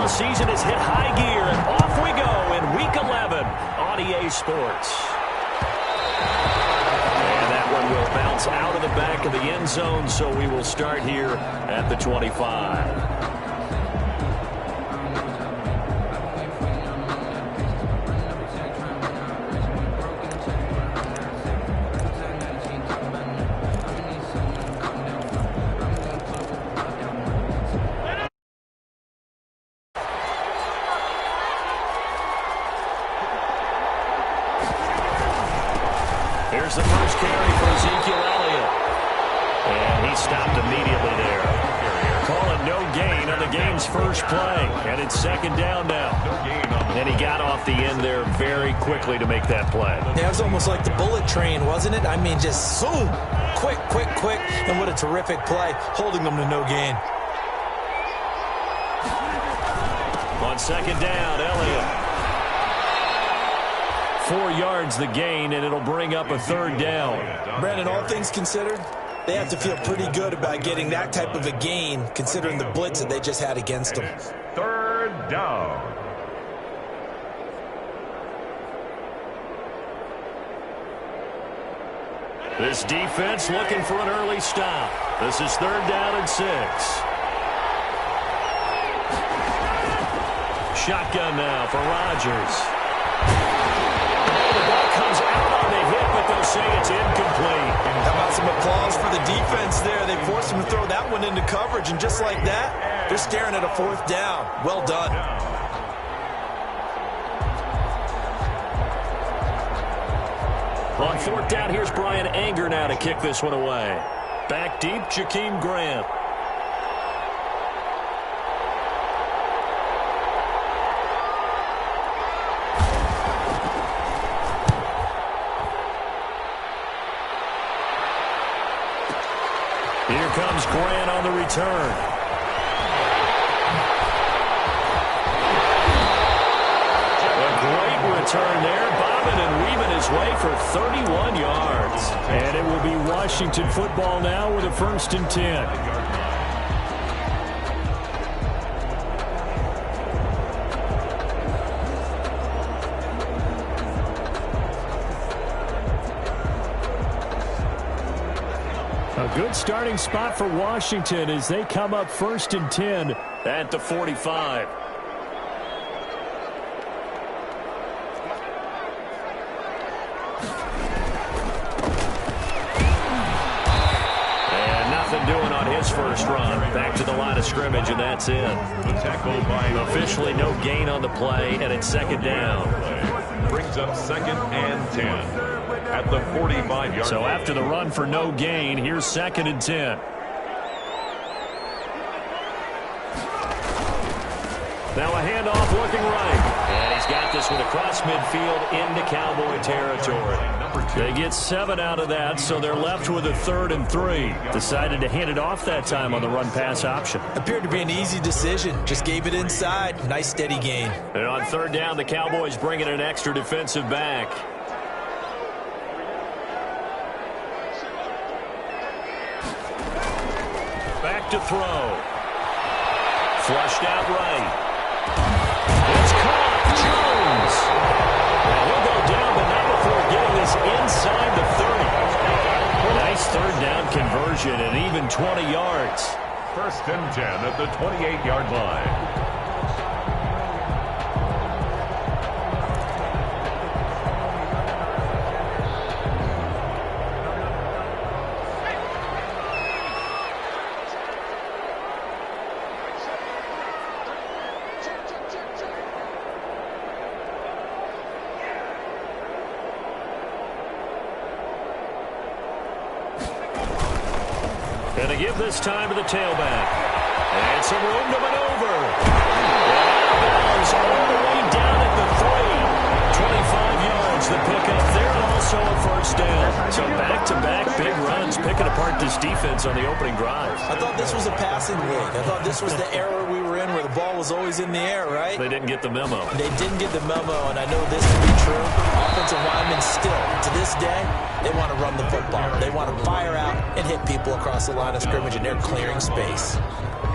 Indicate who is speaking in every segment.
Speaker 1: football season has hit high gear, and off we go in Week 11 on EA Sports. And that one will bounce out of the back of the end zone, so we will start here at the 25. Here's the first carry for Ezekiel Elliott. And he stopped immediately there. Calling no gain on the game's first play. And it's second down now. And he got off the end there very quickly to make that play.
Speaker 2: Yeah, it was almost like the bullet train, wasn't it? I mean, just zoom. Quick, quick, quick. And what a terrific play, holding them to no gain.
Speaker 1: On second down, Elliott. 4 yards the gain, and it'll bring up a third down.
Speaker 2: Brandon, all things considered, they have to feel pretty good about getting that type of a gain, considering the blitz that they just had against them.
Speaker 3: Third down.
Speaker 1: This defense looking for an early stop. This is third down and 6. Shotgun now for Rodgers. Comes out on the hit, but they'll say it's incomplete.
Speaker 2: How about some applause for the defense there? They forced him to throw that one into coverage, and just like that, they're staring at a fourth down. Well done.
Speaker 1: On fourth down, here's Brian Anger now to kick this one away. Back deep, Jakeem Grant. Here comes Grant on the return. A great return there, bobbing and weaving his way for 31 yards.
Speaker 4: And it will be Washington football now with a 1st and 10. A good starting spot for Washington as they come up 1st and 10
Speaker 1: at the 45. And nothing doing on his first run. Back to the line of scrimmage, and that's it. Officially no gain on the play, and it's second down.
Speaker 3: Brings up 2nd and 10. At the 45-yard
Speaker 1: So after the run for no gain, here's 2nd and 10. Now a handoff looking right. And he's got this one across midfield into Cowboy territory. They get 7 out of that, so they're left with a 3rd and 3. Decided to hand it off that time on the run-pass option.
Speaker 2: Appeared to be an easy decision. Just gave it inside. Nice steady gain.
Speaker 1: And on third down, the Cowboys bring in an extra defensive back. Back to throw. Flushed out right. It's caught. Jones. And he'll go down, but not before getting this inside the 30. Nice third down conversion and even 20 yards.
Speaker 3: 1st and 10 at the 28-yard line.
Speaker 1: And to give this time to the tailback. And some room to maneuver. And all the way down at the 3. 25 yards the pickup there, and also a first down. So back-to-back big runs picking apart this defense on the opening drive.
Speaker 2: I thought this was a passing league. I thought this was the era we were in where the ball was always in the air, right?
Speaker 1: They didn't get the memo.
Speaker 2: They didn't get the memo, and I know this to be true. Offensive linemen still, to this day, they want to run the football. They want to fire out and hit people across the line of scrimmage, and they're clearing space.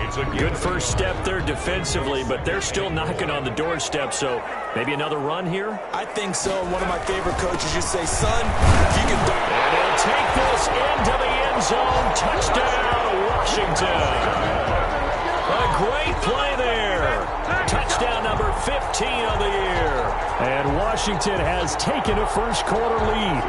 Speaker 3: It's a
Speaker 1: Good first step there defensively, but they're still knocking on the doorstep, so maybe another run here?
Speaker 2: I think so. One of my favorite coaches used to say, son, if you can...
Speaker 1: And he'll take this into the end zone. Touchdown, Washington. A great play there. Touchdown number 15 of the year.
Speaker 4: And Washington has taken a first-quarter lead.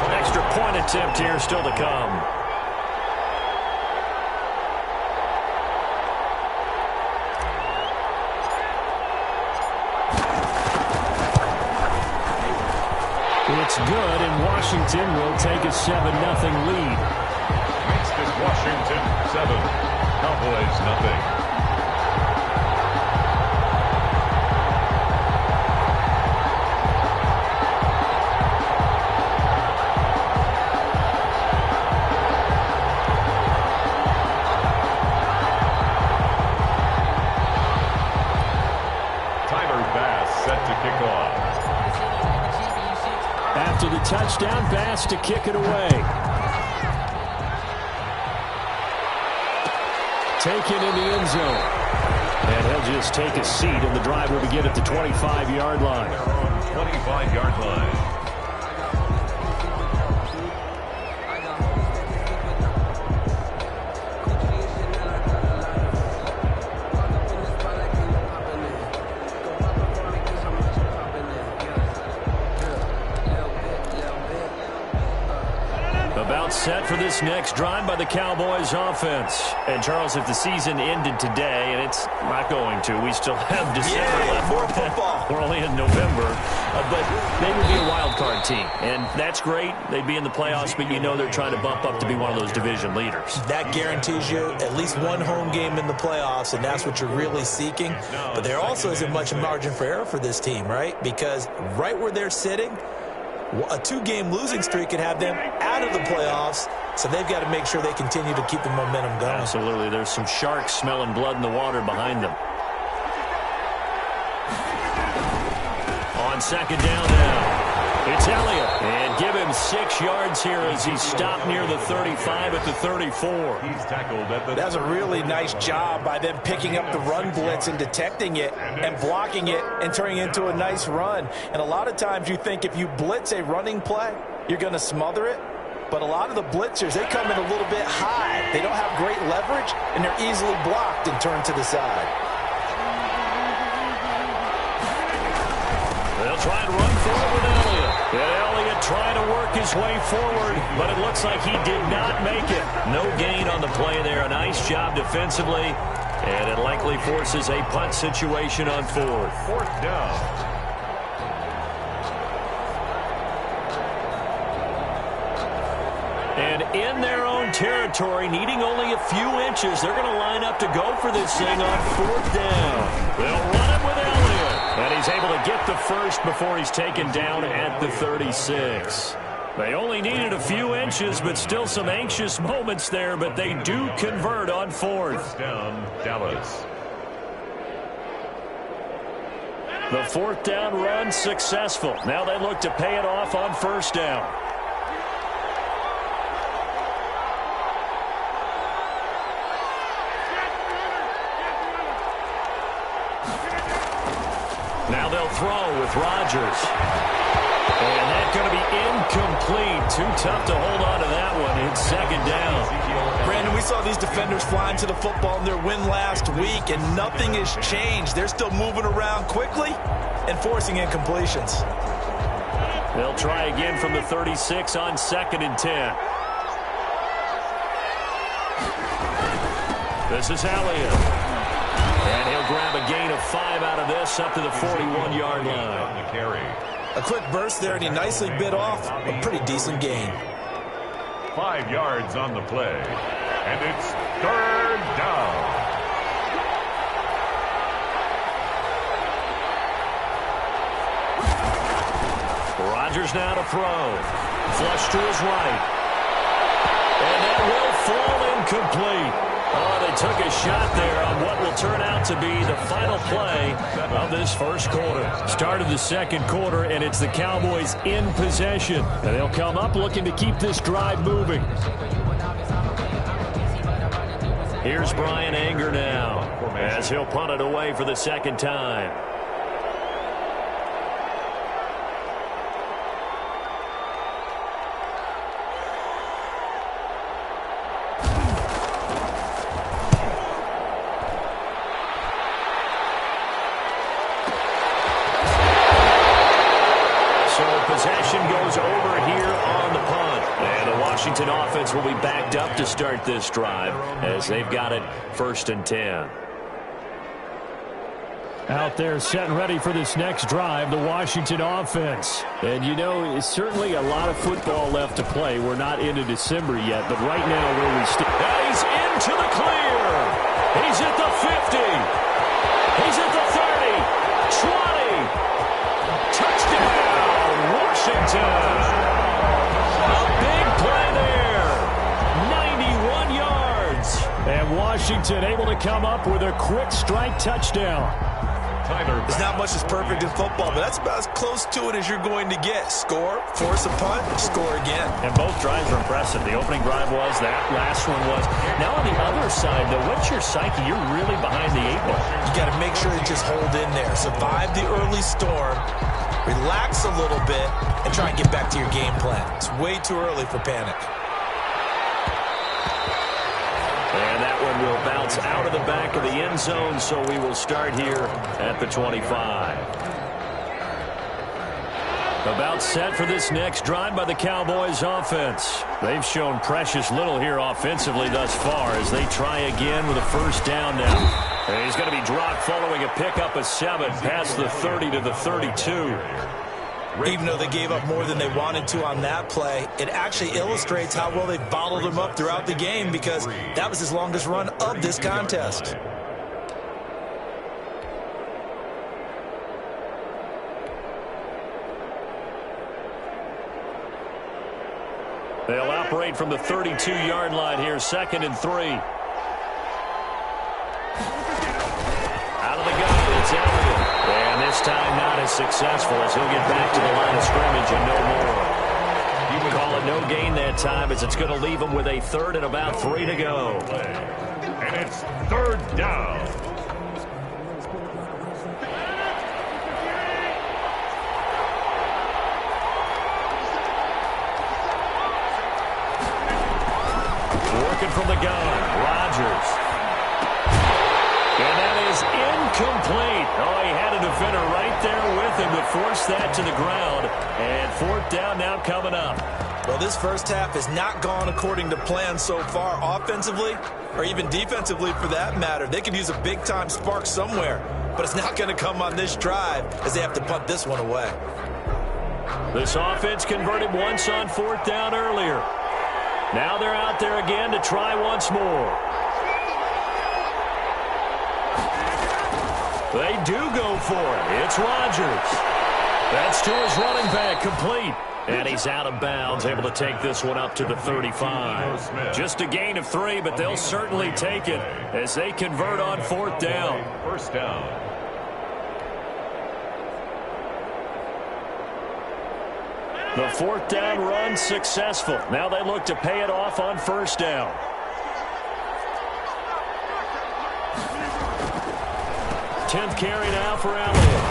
Speaker 1: An extra point attempt here still to come.
Speaker 4: It's good, and Washington will take a 7-0 lead.
Speaker 3: Makes this Washington 7, Cowboys nothing.
Speaker 4: After the touchdown, Bass to kick it away. Taken in the end zone. And he'll just take a seat, and the drive will begin at the 25-yard line.
Speaker 3: 25-yard line.
Speaker 1: Set for this next drive by the Cowboys offense. And Charles, if the season ended today, and it's not going to, we still have December left.
Speaker 2: More football.
Speaker 1: We're only in November, but they would be a wild card team, and that's great. They'd be in the playoffs, but you know they're trying to bump up to be one of those division leaders.
Speaker 2: That guarantees you at least one home game in the playoffs, and that's what you're really seeking. But there also isn't much margin for error for this team, right? Because right where they're sitting, a 2-game losing streak could have them out of the playoffs, so they've got to make sure they continue to keep the momentum going.
Speaker 1: Absolutely. There's some sharks smelling blood in the water behind them. On second down now, it's Elliott. And give him 6 yards here as he stopped near the 35 at the 34.
Speaker 3: He's tackled at the...
Speaker 2: That's a really nice job by them picking up the run blitz and detecting it and blocking it and turning it into a nice run. And a lot of times you think if you blitz a running play, you're going to smother it. But a lot of the blitzers, they come in a little bit high. They don't have great leverage, and they're easily blocked and turned to the side.
Speaker 1: They'll try and run forward with Elliott. And Elliott trying to work his way forward, but it looks like he did not make it. No gain on the play there. A nice job defensively, and it likely forces a punt situation on 4th.
Speaker 3: 4th down.
Speaker 1: And in their own territory, needing only a few inches, they're going to line up to go for this thing on 4th down. They'll run it with Elliott. And he's able to get the first before he's taken down at the 36. They only needed a few inches, but still some anxious moments there, but they do convert on 4th.
Speaker 3: First down, Dallas.
Speaker 1: The 4th down run successful. Now they look to pay it off on 1st down. Now they'll throw with Rodgers. And that's going to be incomplete. Too tough to hold on to that one. It's 2nd down.
Speaker 2: Brandon, we saw these defenders flying to the football in their win last week, and nothing has changed. They're still moving around quickly and forcing incompletions.
Speaker 1: They'll try again from the 36 on 2nd and 10. This is Elliott. And he'll grab a gain of 5 out of this up to the 41-yard line.
Speaker 3: The carry.
Speaker 2: A quick burst there, and he nicely bit off a pretty decent gain.
Speaker 3: 5 yards on the play. And it's 3rd down.
Speaker 1: Rodgers now to throw. Flush to his right. And that will fall incomplete. Oh, they took a shot there on what will turn out to be the final play of this first quarter. Start of the second quarter, and it's the Cowboys in possession. And they'll come up looking to keep this drive moving. Here's Brian Anger now as he'll punt it away for the second time. Possession goes over here on the punt. And the Washington offense will be backed up to start this drive as they've got it 1st and 10.
Speaker 4: Out there set and ready for this next drive, the Washington offense. And you know, it's certainly a lot of football left to play. We're not into December yet, but right now where we stand.
Speaker 1: He's into the clear. He's at the 50. He's at the 30. 20. Touchdown. Washington. A big play there. 91 yards.
Speaker 4: And Washington able to come up with a quick strike touchdown.
Speaker 2: There's not much that's perfect in football, but that's about as close to it as you're going to get. Score, force a punt, score again.
Speaker 1: And both drives are impressive. The opening drive was, that last one was. Now on the other side, though, what's your psyche? You're really behind the 8-ball.
Speaker 2: You got to make sure you just hold in there. Survive the early storm. Relax a little bit and try and get back to your game plan. It's way too early for panic.
Speaker 1: And that one will bounce out of the back of the end zone, so we will start here at the 25. About set for this next drive by the Cowboys offense. They've shown precious little here offensively thus far as they try again with a first down now. And he's going to be dropped following a pickup of 7 past the 30 to the 32.
Speaker 2: Even though they gave up more than they wanted to on that play, it actually illustrates how well they bottled him up throughout the game because that was his longest run of this contest.
Speaker 1: They'll operate from the 32-yard line here, 2nd and 3. Out of the gun, it's Elliott. And this time not as successful as he'll get back to the line of scrimmage and no more. You can call it no gain that time as it's going to leave him with a 3rd and about 3 to go.
Speaker 3: And it's 3rd down.
Speaker 1: Working from the gun, Rodgers. And that is incomplete. Oh, he had a defender right there with him to force that to the ground. And 4th down now coming up.
Speaker 2: Well, this first half has not gone according to plan so far offensively or even defensively for that matter. They could use a big-time spark somewhere, but it's not going to come on this drive as they have to punt this one away.
Speaker 1: This offense converted once on 4th down earlier. Now they're out there again to try once more. They do go for it. It's Rodgers. That's to his running back, complete. And he's out of bounds, able to take this one up to the 35. Just a gain of 3, but they'll certainly take it as they convert on 4th down.
Speaker 3: First down.
Speaker 1: The 4th down run successful. Now they look to pay it off on 1st down. Tenth carry now for Elliott.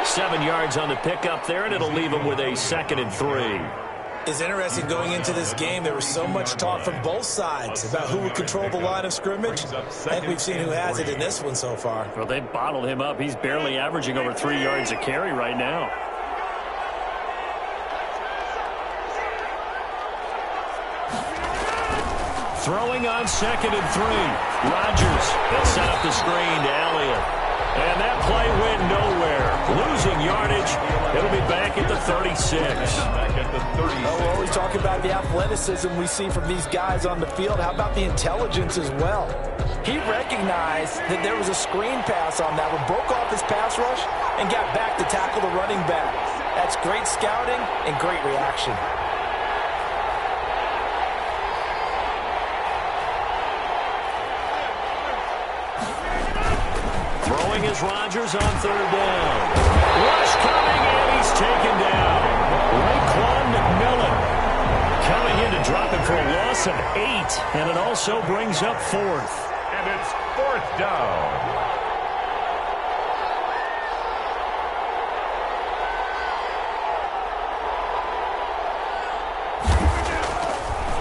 Speaker 1: 7 yards on the pickup there, and it'll leave him with a 2nd and 3.
Speaker 2: It's interesting going into this game. There was so much talk from both sides about who would control the line of scrimmage. I think we've seen who has it in this one so far.
Speaker 4: Well, they bottled him up. He's barely averaging over 3 yards a carry right now.
Speaker 1: Throwing on 2nd and 3. Rodgers. They'll set up the screen to Elliott. And that play went nowhere. Losing yardage. It'll be back at the 36.
Speaker 3: Back at the 36.
Speaker 2: Oh, we're always talking about the athleticism we see from these guys on the field. How about the intelligence as well? He recognized that there was a screen pass on that one, broke off his pass rush, and got back to tackle the running back. That's great scouting and great reaction.
Speaker 1: Throwing is Rodgers on third down. Rush coming, and he's taken down. Raekwon McMillan coming in to drop it for a loss of 8, and it also brings up 4th.
Speaker 3: And it's 4th down.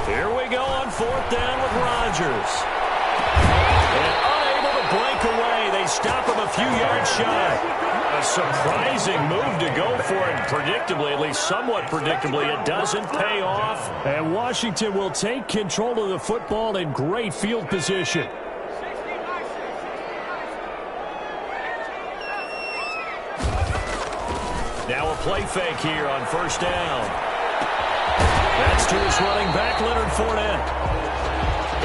Speaker 1: Here we go on 4th down with Rodgers. And unable to break away. They stop him a few yards shy. A surprising move to go for it. Predictably, at least somewhat predictably, it doesn't pay off.
Speaker 4: And Washington will take control of the football in great field position.
Speaker 1: Now a play fake here on 1st down. That's to his running back, Leonard Fournette.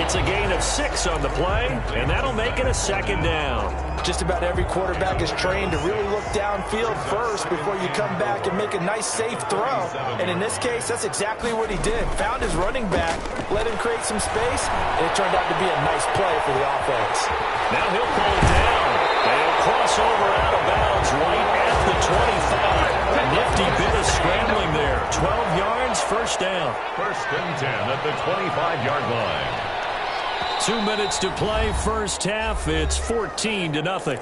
Speaker 1: It's a gain of 6 on the play, and that'll make it a 2nd down.
Speaker 2: Just about every quarterback is trained to really look downfield first before you come back and make a nice, safe throw. And in this case, that's exactly what he did. Found his running back, let him create some space, and it turned out to be a nice play for the offense.
Speaker 1: Now he'll pull it down. And he'll cross over out of bounds right at the 25. A nifty bit of scrambling there. 12 yards, 1st down.
Speaker 3: 1st and 10 at the 25-yard line.
Speaker 4: 2 minutes to play, first half. It's 14-0.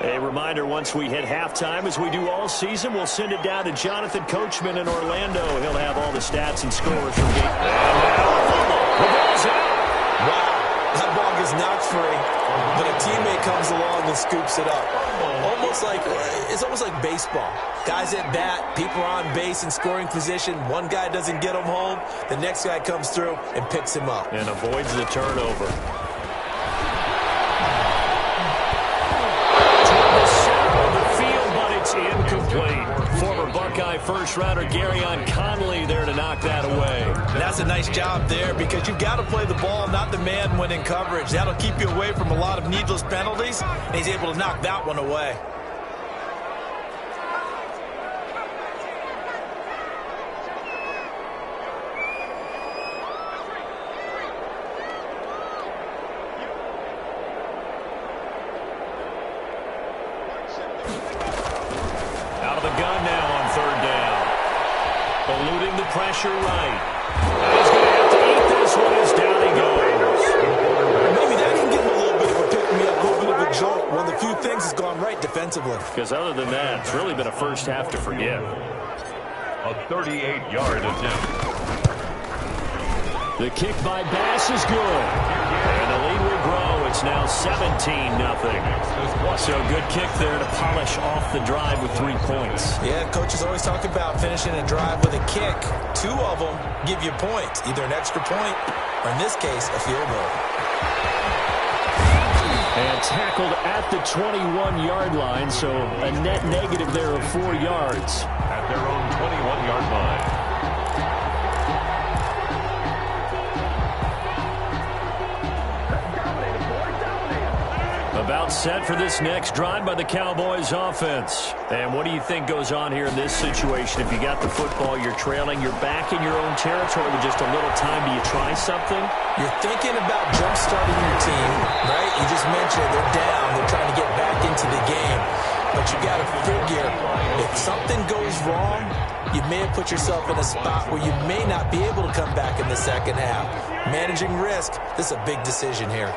Speaker 1: A reminder, once we hit halftime, as we do all season, we'll send it down to Jonathan Coachman in Orlando. He'll have all the stats and scores from game. The ball's out.
Speaker 5: Wow, that ball gets knocked free, but a teammate comes along and scoops it up. It's almost like baseball. Guys at bat, people are on base in scoring position. One guy doesn't get him home. The next guy comes through and picks him up.
Speaker 1: And avoids the turnover. It's incomplete. Former Buckeye first-rounder Garyon Conley there to knock that away.
Speaker 2: And that's a nice job there because you've got to play the ball, not the man when in coverage. That'll keep you away from a lot of needless penalties, and he's able to knock that one away.
Speaker 1: Eluding the pressure right. He's going to have to eat this one as down he goes.
Speaker 5: Maybe that can give him a little bit of a pick-me-up, a little bit of a jolt. One of the few things has gone right defensively.
Speaker 1: Because other than that, it's really been a first half to forgive.
Speaker 3: A 38-yard attempt.
Speaker 4: The kick by Bass is good.
Speaker 1: And the lead will grow. It's now 17-0. So good kick there to polish off the drive with 3 points.
Speaker 2: Yeah, coaches always talk about finishing a drive with a kick. 2 of them give you points, either an extra point or, in this case, a field goal.
Speaker 4: And tackled at the 21-yard line, so a net negative there of 4 yards.
Speaker 3: At their own 21-yard line.
Speaker 1: About set for this next drive by the Cowboys offense. And what do you think goes on here in this situation? If you got the football, you're trailing, you're back in your own territory with just a little time. Do you try something?
Speaker 2: You're thinking about jump-starting your team, right? You just mentioned they're down. They're trying to get back into the game. But you got to figure, if something goes wrong, you may have put yourself in a spot where you may not be able to come back in the second half. Managing risk, this is a big decision here.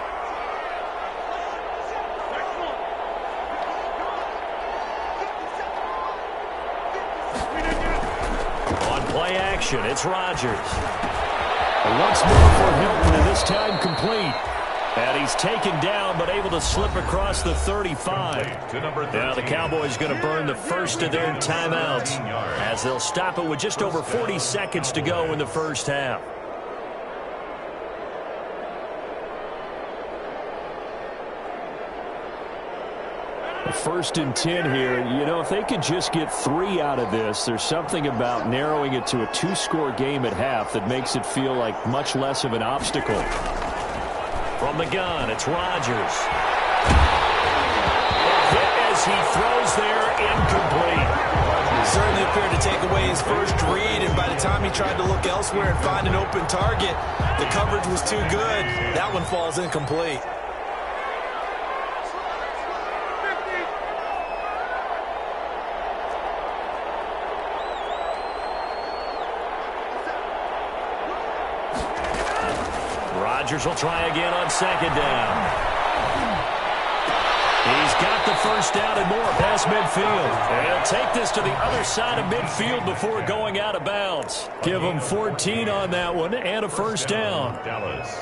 Speaker 1: Play action. It's Rodgers.
Speaker 4: Once more for Hilton, and this time complete. And he's taken down, but able to slip across the 35. Now the Cowboys going to burn the first of their timeouts as they'll stop it with just over 40 seconds to go in the first half. First and 10 here. You know, if they could just get 3 out of this, there's something about narrowing it to a 2-score game at half that makes it feel like much less of an obstacle.
Speaker 1: From the gun, it's Rodgers. Hit as he throws there, incomplete.
Speaker 2: appeared to take away his first read, and by the time he tried to look elsewhere and find an open target, the coverage was too good. That one falls incomplete.
Speaker 4: Rodgers will try again on second down. He's got the first down and more past midfield. And he'll take this to the other side of midfield before going out of bounds. Give him 14 on that one and a first down.
Speaker 3: Dallas.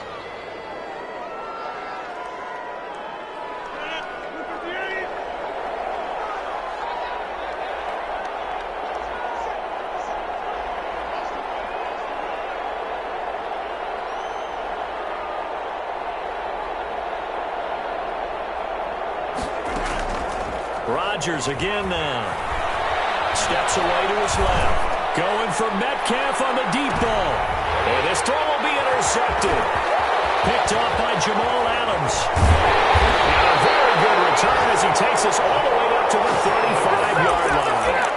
Speaker 4: Rodgers again now. Steps away to his left. Going for Metcalf on the deep ball. And this throw will be intercepted. Picked off by Jamal Adams. And a very good return as he takes us all the way up to the 35-yard line.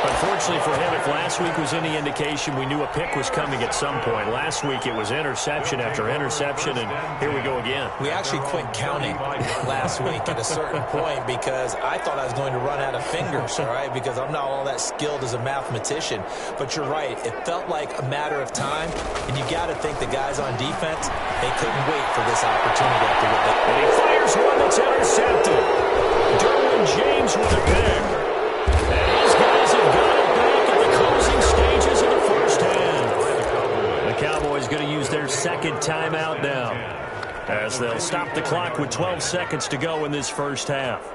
Speaker 4: Unfortunately for him, if last week was any indication, we knew a pick was coming at some point. Last week it was interception after interception, and here we go again.
Speaker 2: We actually quit counting last week at a certain point because I thought I was going to run out of fingers, all right, because I'm not all that skilled as a mathematician. But you're right. It felt like a matter of time, and you got to think the guys on defense, they couldn't wait for this opportunity after what they...
Speaker 4: And he fires one that's intercepted. Derwin James with a pick. And these guys have got it back at the closing stages of the first half. The Cowboys going to use their second timeout now, as they'll stop the clock with 12 seconds to go in this first half.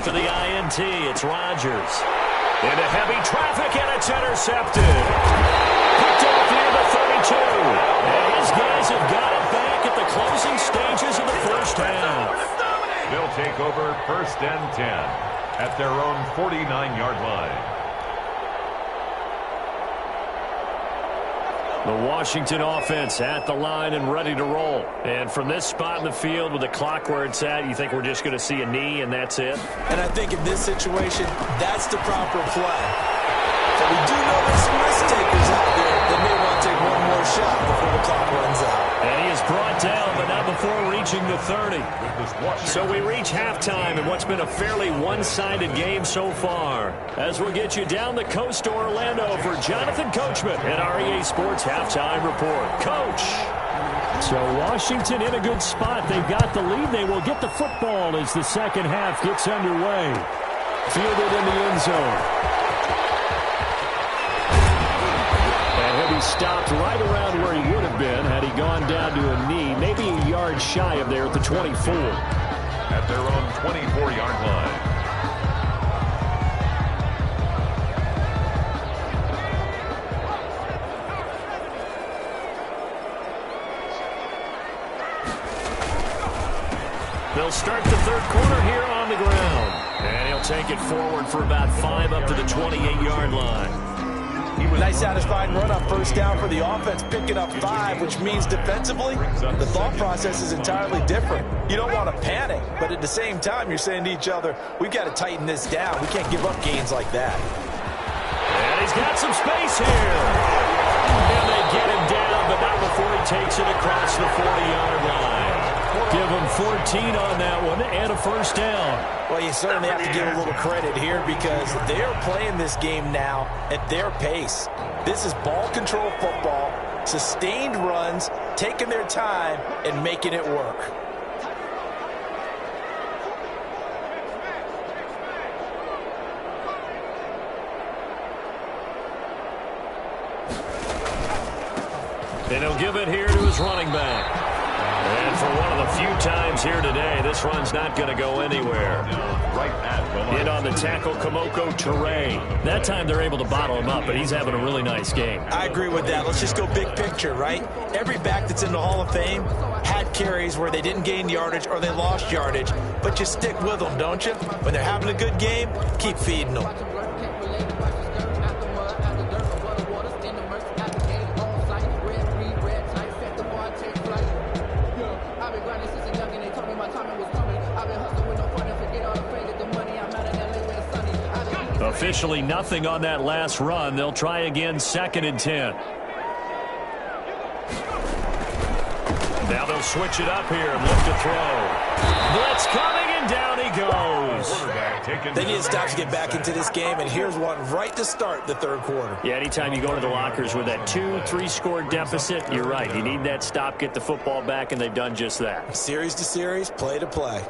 Speaker 4: To the INT, it's Rodgers. Into heavy traffic, and it's intercepted. Picked off near the 32. And his guys have got it back at the closing stages of the first half.
Speaker 3: They'll take over first and 10 at their own 49-yard line.
Speaker 4: The Washington offense at the line and ready to roll. And from this spot in the field with the clock where it's at, you think we're just going to see a knee and that's it?
Speaker 2: And I think in this situation, that's the proper play. But we do know there's some risk takers out there that may want to take one more shot before the clock runs out.
Speaker 4: And he is brought down, but not before reaching the 30. So we reach halftime in what's been a fairly one-sided game so far. As we'll get you down the coast to Orlando for Jonathan Coachman at our EA Sports Halftime Report. Coach! So Washington in a good spot. They've got the lead. They will get the football as the second half gets underway. Fielded in the end zone. He stopped right around where he would have been had he gone down to a knee, maybe a yard shy of there at the 24.
Speaker 3: At their own 24-yard line.
Speaker 4: They'll start the third quarter here on the ground. And he'll take it forward for about 5 up to the 28-yard line.
Speaker 2: Nice satisfying run on first down for the offense, picking up 5, which means defensively, the thought process is entirely different. You don't want to panic, but at the same time, you're saying to each other, we've got to tighten this down. We can't give up gains like that.
Speaker 4: And he's got some space here. And they get him down, but not before he takes it across the 40-yard line. Give him 14 on that one and a first down.
Speaker 2: Well, you certainly have to give a little credit here because they're playing this game now at their pace. This is ball control football, sustained runs, taking their time, and making it work. And he'll give it here to his running back.
Speaker 4: And for one of the few times here today, this run's not going to go anywhere.
Speaker 3: Right at the
Speaker 4: In on the tackle, Kamoko Toure. That time they're able to bottle him up, but he's having a really nice game.
Speaker 2: I agree with that. Let's just go big picture, right? Every back that's in the Hall of Fame had carries where they didn't gain yardage or they lost yardage, but you stick with them, don't you? When they're having a good game, keep feeding them.
Speaker 4: Officially nothing on that last run. They'll try again, 2nd and 10. Now they'll switch it up here and look to throw. Blitz coming, and down he goes.
Speaker 2: They need to stop to get back into this game, and here's one right to start the third quarter.
Speaker 4: Yeah, anytime you go to the lockers with that 2-3 score deficit, you're right. You need that stop, get the football back, and they've done just that.
Speaker 2: Series to series, play to play.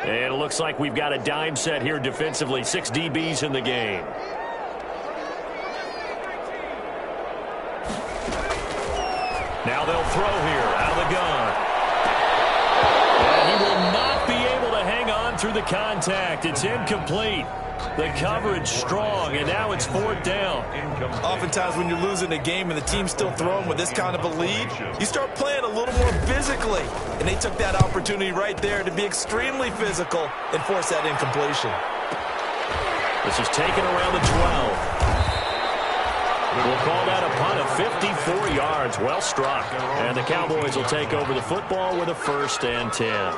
Speaker 4: And it looks like we've got a dime set here defensively. 6 DBs in the game. Now they'll throw here out of the gun. And he will not be able to hang on through the contact. It's incomplete. The coverage strong, and now it's 4th down.
Speaker 2: Oftentimes when you're losing a game and the team's still throwing with this kind of a lead, you start playing a little more physically. And they took that opportunity right there to be extremely physical and force that incompletion.
Speaker 4: This is taken around the 12. We'll call that a punt of 54 yards. Well struck. And the Cowboys will take over the football with a 1st and 10.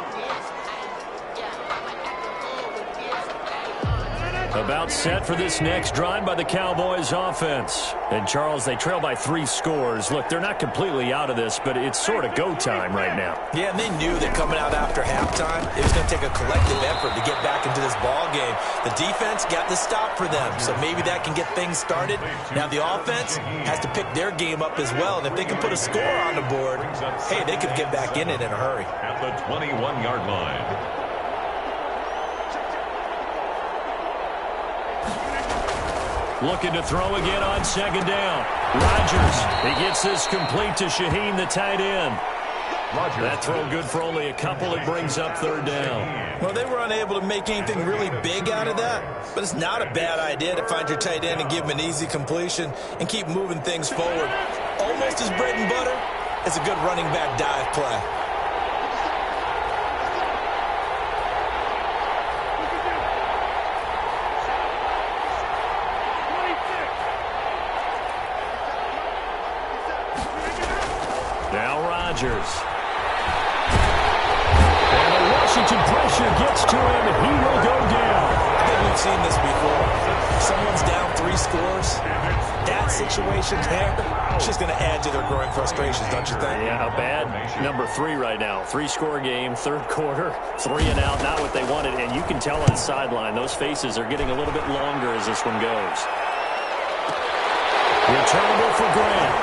Speaker 4: About set for this next drive by the Cowboys offense. And, Charles, they trail by 3 scores. Look, they're not completely out of this, but it's sort of go time right now.
Speaker 2: Yeah, and they knew that coming out after halftime, it was going to take a collective effort to get back into this ball game. The defense got the stop for them, so maybe that can get things started. Now the offense has to pick their game up as well, and if they can put a score on the board, hey, they could get back in it in a hurry.
Speaker 3: At the 21-yard line.
Speaker 4: Looking to throw again on 2nd down. Rodgers, he gets this complete to Shaheen, the tight end. That throw good for only a couple. It brings up 3rd down.
Speaker 2: Well, they were unable to make anything really big out of that, but it's not a bad idea to find your tight end and give him an easy completion and keep moving things forward. Almost as bread and butter as a good running back dive play.
Speaker 4: Rodgers. And the Washington pressure gets to him, and he will go down.
Speaker 2: I think we've seen this before. Someone's down 3 scores. That situation there, it's just going to add to their growing frustrations, don't you think?
Speaker 4: Yeah, a bad number 3 right now. 3-score game, 3rd quarter, 3 and out, not what they wanted. And you can tell on the sideline, those faces are getting a little bit longer as this one goes. Returnable for Grant.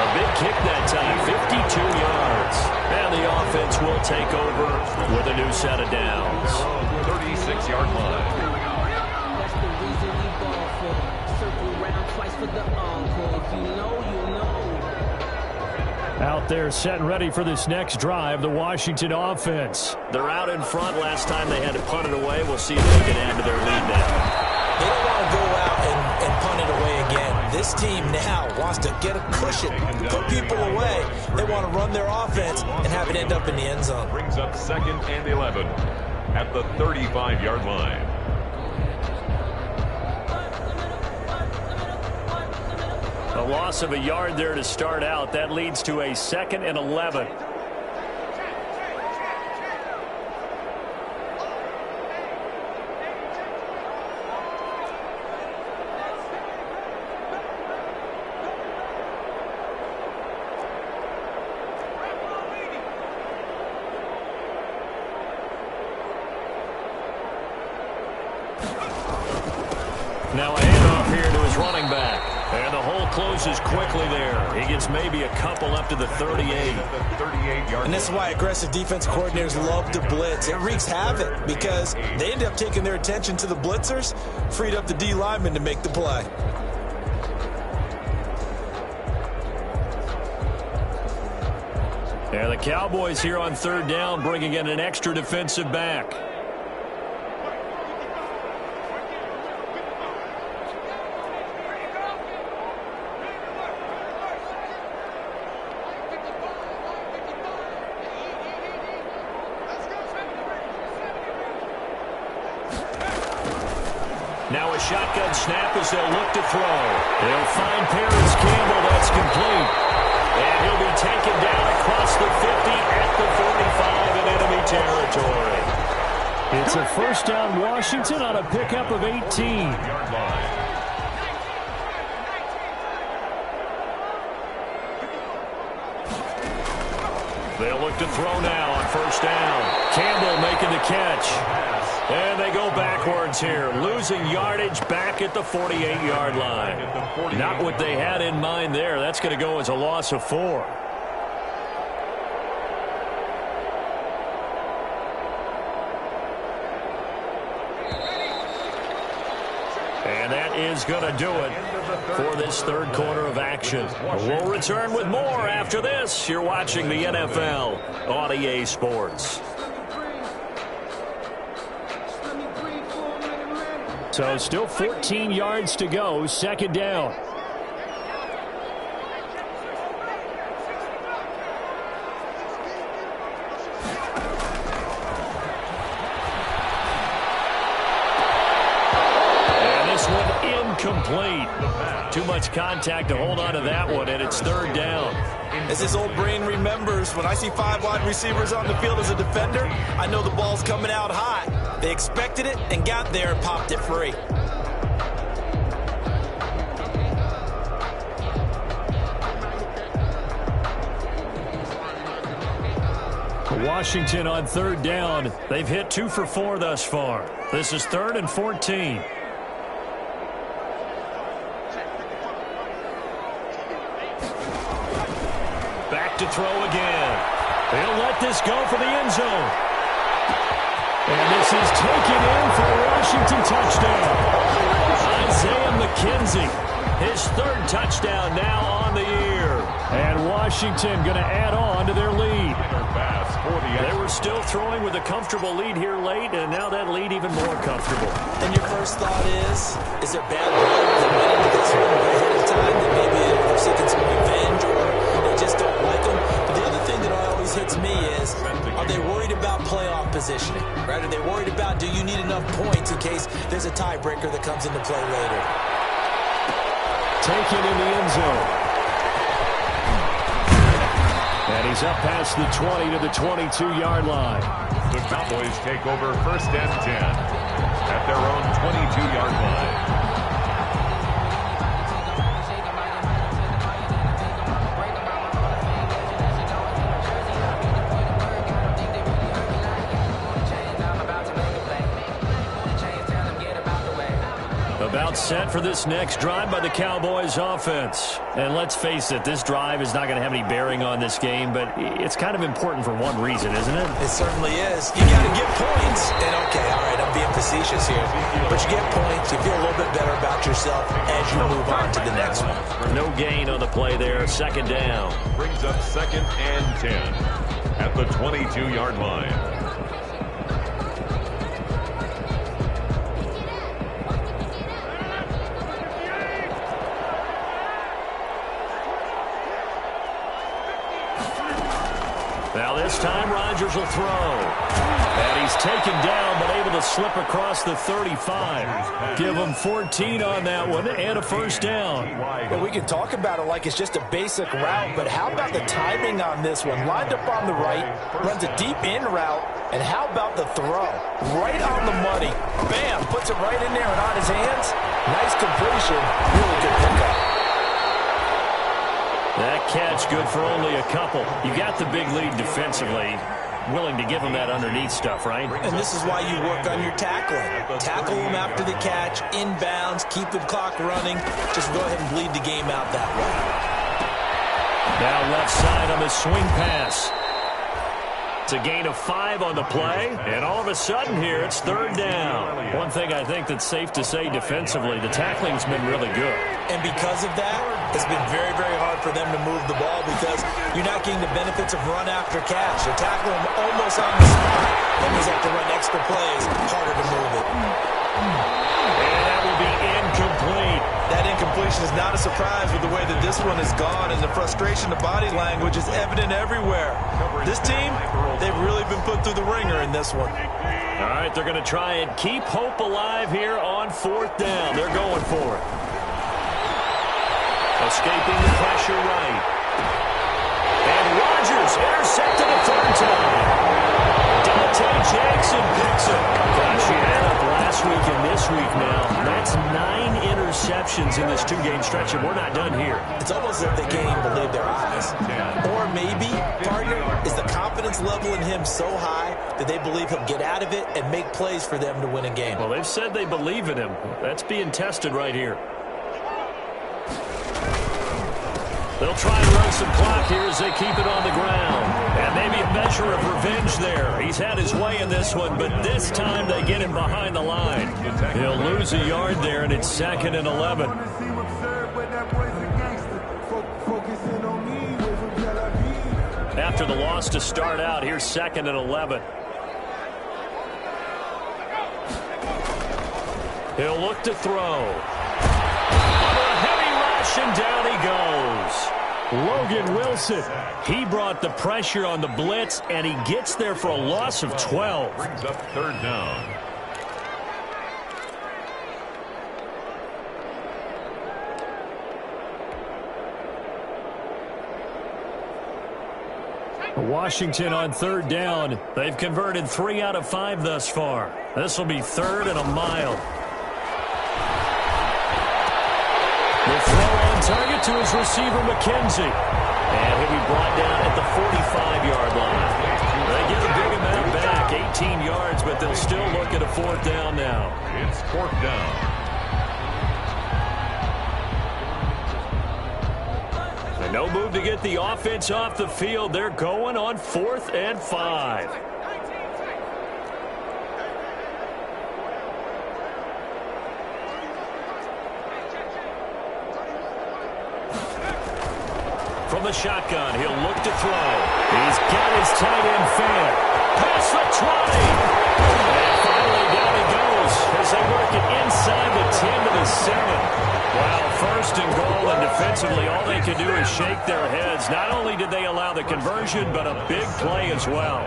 Speaker 4: A big kick that time, 52 yards. And the offense will take over with a new set of downs.
Speaker 3: 36-yard line.
Speaker 6: That's the reason we ball for. Circle round twice for the encore. If you know, you know.
Speaker 4: Out there set and ready for this next drive, the Washington offense. They're out in front. Last time they had to punt it away. We'll see if they can add to their lead now.
Speaker 2: They don't want to go out and punt it away again. This team now wants to get a cushion, put people away. They want to run their offense and have it end up in the end zone.
Speaker 3: Brings up 2nd and 11 at the 35-yard line.
Speaker 4: A loss of a yard there to start out. That leads to a 2nd and 11. Now a handoff here to his running back. And the hole closes quickly there. He gets maybe a couple up to the 38.
Speaker 2: And this is why aggressive defense coordinators love to blitz. It wreaks havoc because they end up taking their attention to the blitzers, freed up the D lineman to make the play.
Speaker 4: And the Cowboys here on third down, bringing in an extra defensive back. Now a shotgun snap as they'll look to throw. They'll find Paris Campbell. That's complete. And he'll be taken down across the 50 at the 45 in enemy territory. It's a first down Washington on a pickup of 18. They'll look to throw now on first down. Campbell making the catch. And they go backwards here, losing yardage back at the 48-yard line. Not what they had in mind there. That's going to go as a loss of 4. And that is going to do it for this third quarter of action. We'll return with more after this. You're watching the NFL on EA Sports. So still 14 yards to go, second down. And this one incomplete. Too much contact to hold on to that one, and it's third down.
Speaker 2: As his old brain remembers, when I see 5 wide receivers on the field as a defender, I know the ball's coming out high. They expected it and got there and popped it free.
Speaker 4: Washington on third down. They've hit 2 for 4 thus far. This is 3rd and 14. Back to throw again. They'll let this go for the end zone. And this is taken in for a Washington touchdown. Isaiah McKenzie, his 3rd touchdown now on the year. And Washington going to add on to their lead. They were still throwing with a comfortable lead here late, and now that lead even more comfortable.
Speaker 2: And your first thought is there bad blood that went into this one ahead of time, that maybe they're seeking some revenge or they just don't like them? But the other thing that always hits me is, are they worried about playoff positioning? Right? Are they worried about, do you need enough points in case there's a tiebreaker that comes into play later?
Speaker 4: Taken in the end zone. And he's up past the 20 to the 22-yard line.
Speaker 3: The Cowboys take over 1st and 10 at their own 22-yard line.
Speaker 4: About set for this next drive by the Cowboys offense. And let's face it, this drive is not going to have any bearing on this game, but it's kind of important for one reason, isn't it?
Speaker 2: It certainly is. You got to get points. And okay, all right, I'm being facetious here. But you get points, you feel a little bit better about yourself as you move on to the next one.
Speaker 4: No gain on the play there, second down.
Speaker 3: Brings up 2nd and 10 at the 22-yard line.
Speaker 4: Now this time Rodgers will throw. And he's taken down but able to slip across the 35. Give him 14 on that one and a first down.
Speaker 2: Well, we can talk about it like it's just a basic route, but how about the timing on this one? Lined up on the right, runs a deep in route, and how about the throw? Right on the money. Bam, puts it right in there and on his hands. Nice completion. Really good pickup.
Speaker 4: That catch good for only a couple. You got the big lead defensively. willing to give him that underneath stuff, right?
Speaker 2: And this is why you work on your tackling. Tackle him after the catch, inbounds, keep the clock running. Just go ahead and bleed the game out that way.
Speaker 4: Now left side on the swing pass. It's a gain of 5 on the play, and all of a sudden here, it's third down. One thing I think that's safe to say defensively, the tackling's been really good.
Speaker 2: And because of that, it's been very, very hard for them to move the ball because you're not getting the benefits of run after catch. You tackle them almost on the spot. That means you have to run extra plays, harder to move it.
Speaker 4: And that will be incomplete.
Speaker 2: That incompletion is not a surprise with the way that this one is gone, and the frustration, the body language is evident everywhere. This team, they've really been put through the ringer in this one.
Speaker 4: All right, they're going to try and keep hope alive here on fourth down. They're going for it. Escaping the pressure right. And Rodgers intercepted a third time. Dante Jackson picks it. Gosh, you add up last week and this week now. That's 9 interceptions in this 2-game stretch, and we're not done here.
Speaker 2: It's almost as if they can't even believe their eyes. Or maybe, partner, is the confidence level in him so high that they believe he'll get out of it and make plays for them to win a game.
Speaker 4: Well, they've said they believe in him. That's being tested right here. They'll try and run some clock here as they keep it on the ground. And maybe a measure of revenge there. He's had his way in this one, but this time they get him behind the line. He'll lose a yard there, and it's 2nd and 11. After the loss to start out, here's 2nd and 11. He'll look to throw. And down he goes. Logan Wilson, he brought the pressure on the blitz, and he gets there for a loss of 12.
Speaker 3: Brings up third down.
Speaker 4: Washington on third down. They've converted 3 out of 5 thus far. This will be 3rd and a mile. The throw on target to his receiver, McKenzie. And he'll be brought down at the 45-yard line. They get a big amount back, 18 yards, but they'll still look at a 4th down now.
Speaker 3: It's 4th down.
Speaker 4: And no move to get the offense off the field. They're going on 4th and 5. From the shotgun, he'll look to throw. He's got his tight end fan. Past the 20. And finally down he goes as they work it inside the 10 to the 7. Wow, 1st and goal, and defensively all they could do is shake their heads. Not only did they allow the conversion, but a big play as well.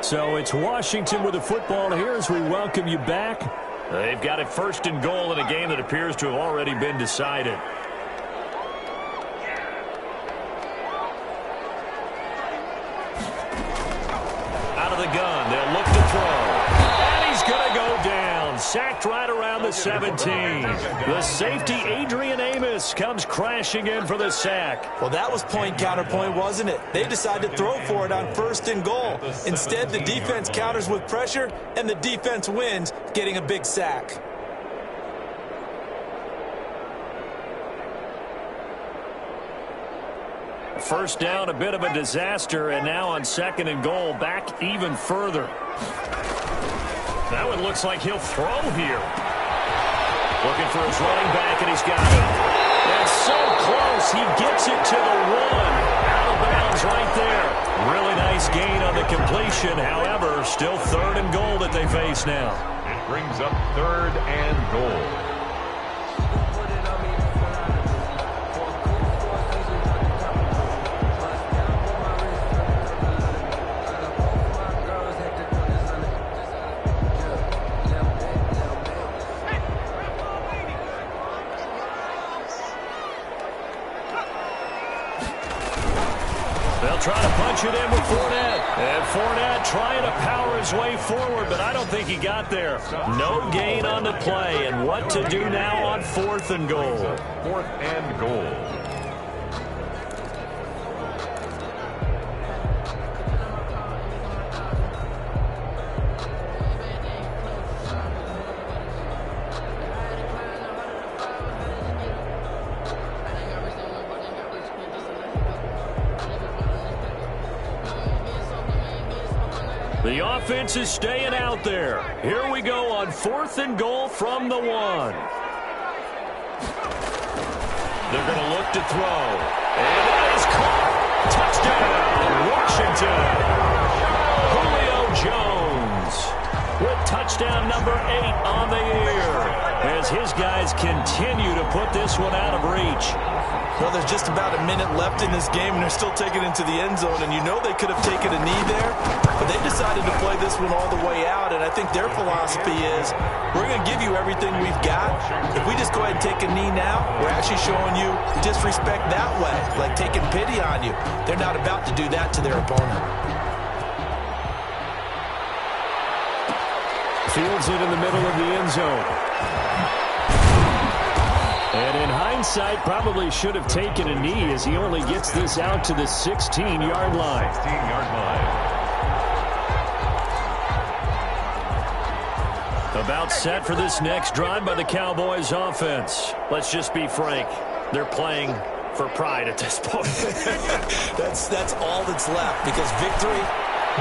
Speaker 4: So it's Washington with the football here as we welcome you back. They've got it 1st and goal in a game that appears to have already been decided. Out of the gun, they'll look to throw. And he's going to go down. Sacked right around the 17. The safety, Adrian Amos, comes crashing in for the sack.
Speaker 2: Well, that was point counterpoint, wasn't it? They decided to throw for it on 1st and goal. Instead, the defense counters with pressure, and the defense wins, getting a big sack.
Speaker 4: First down, a bit of a disaster, and now on 2nd and goal, back even further. That one looks like he'll throw here. Looking for his running back, and he's got it. That's so close. He gets it to the 1. Out of bounds right there. Really nice gain on the completion. However, still 3rd and goal that they face now.
Speaker 3: It brings up 3rd and goal.
Speaker 4: They'll try to punch it in with Fournette. And Fournette trying to power his way forward, but I don't think he got there. No gain on the play, and what to do now on 4th and goal.
Speaker 3: 4th and goal.
Speaker 4: The offense is staying out there. Here we go on 4th and goal from the 1. They're going to look to throw. And that is caught. Touchdown, Washington. Julio Jones with touchdown number 8 on the year as his guys continue to put this one out of reach.
Speaker 2: Well, there's just about a minute left in this game, and they're still taking it into the end zone. And you know they could have taken a knee there, but they decided to play this one all the way out. And I think their philosophy is, we're going to give you everything we've got. If we just go ahead and take a knee now, we're actually showing you disrespect that way, like taking pity on you. They're not about to do that to their opponent.
Speaker 4: Fields it in the middle of the end zone. And in hindsight, probably should have taken a knee as he only gets this out to the 16-yard line.
Speaker 3: 16-yard line.
Speaker 4: About set for this next drive by the Cowboys offense. Let's just be frank. They're playing for pride at this point.
Speaker 2: That's all that's left, because victory,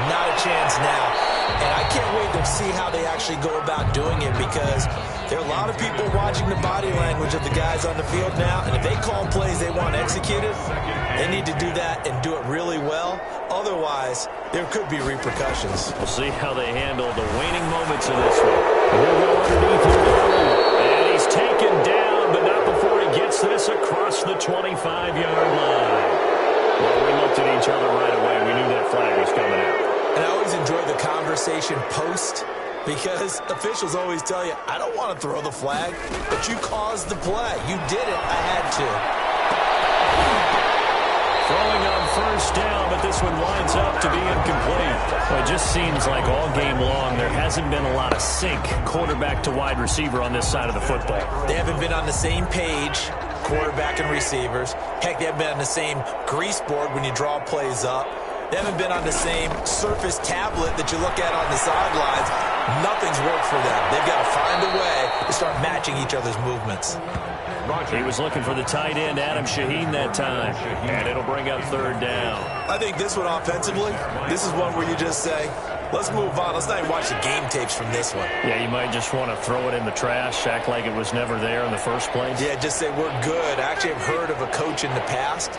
Speaker 2: not a chance now. And I can't wait to see how they actually go about doing it, because there are a lot of people watching the body language of the guys on the field now, and if they call plays they want executed, they need to do that and do it really well. Otherwise, there could be repercussions.
Speaker 4: We'll see how they handle the waning moments in this one. He'll go underneath here. And he's taken down, but not before he gets this across the 25-yard line. Well, we looked at each other right away. We knew that flag was coming out.
Speaker 2: And I always enjoy the conversation post, because officials always tell you, I don't want to throw the flag, but you caused the play. You did it. I had to.
Speaker 4: Throwing on first down, but this one winds up to be incomplete. Well, it just seems like all game long there hasn't been a lot of sync quarterback to wide receiver on this side of the football.
Speaker 2: They haven't been on the same page, quarterback and receivers. Heck, they haven't been on the same grease board when you draw plays up. They haven't been on the same Surface tablet that you look at on the sidelines. Nothing's worked for them. They've got to find a way to start matching each other's movements.
Speaker 4: He was looking for the tight end, Adam Shaheen, that time. And it'll bring up 3rd down.
Speaker 2: I think this one offensively, this is one where you just say, let's move on. Let's not even watch the game tapes from this one.
Speaker 4: Yeah, you might just want to throw it in the trash, act like it was never there in the first place.
Speaker 2: Yeah, just say we're good. I actually have heard of a coach in the past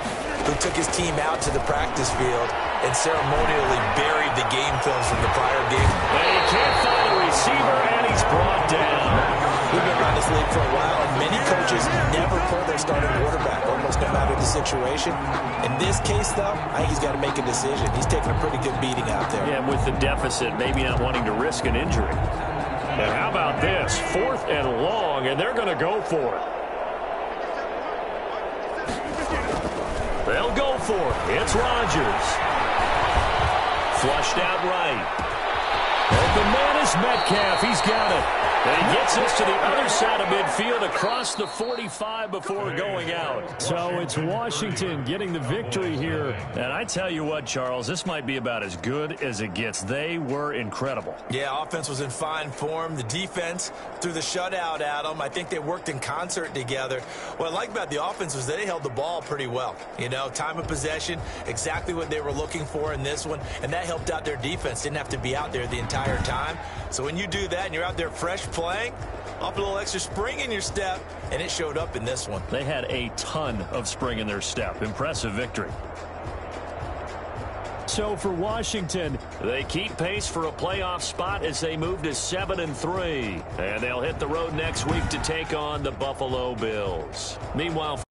Speaker 2: who took his team out to the practice field and ceremonially buried the game films from the prior game.
Speaker 4: And he can't find a receiver, and he's brought down.
Speaker 2: We've been around this league for a while, and many coaches never pull their starting quarterback, almost no matter the situation. In this case, though, I think he's got to make a decision. He's taking a pretty good beating out there.
Speaker 4: Yeah, with the deficit, maybe not wanting to risk an injury. And how about this? 4th and long, and they're going to go for it. They'll go for it. It's Rodgers. Flushed out right. Open man is Metcalf. He's got it. And he gets us to the other side of midfield across the 45 before going out. So it's Washington getting the victory here. And I tell you what, Charles, this might be about as good as it gets. They were incredible.
Speaker 2: Yeah, offense was in fine form. The defense threw the shutout at them. I think they worked in concert together. What I like about the offense was they held the ball pretty well. You know, time of possession, exactly what they were looking for in this one. And that helped out their defense. Didn't have to be out there the entire time. So when you do that and you're out there fresh playing, up a little extra spring in your step, and it showed up in this one.
Speaker 4: They had a ton of spring in their step. Impressive victory. So for Washington, they keep pace for a playoff spot as they move to 7-3. And they'll hit the road next week to take on the Buffalo Bills. Meanwhile,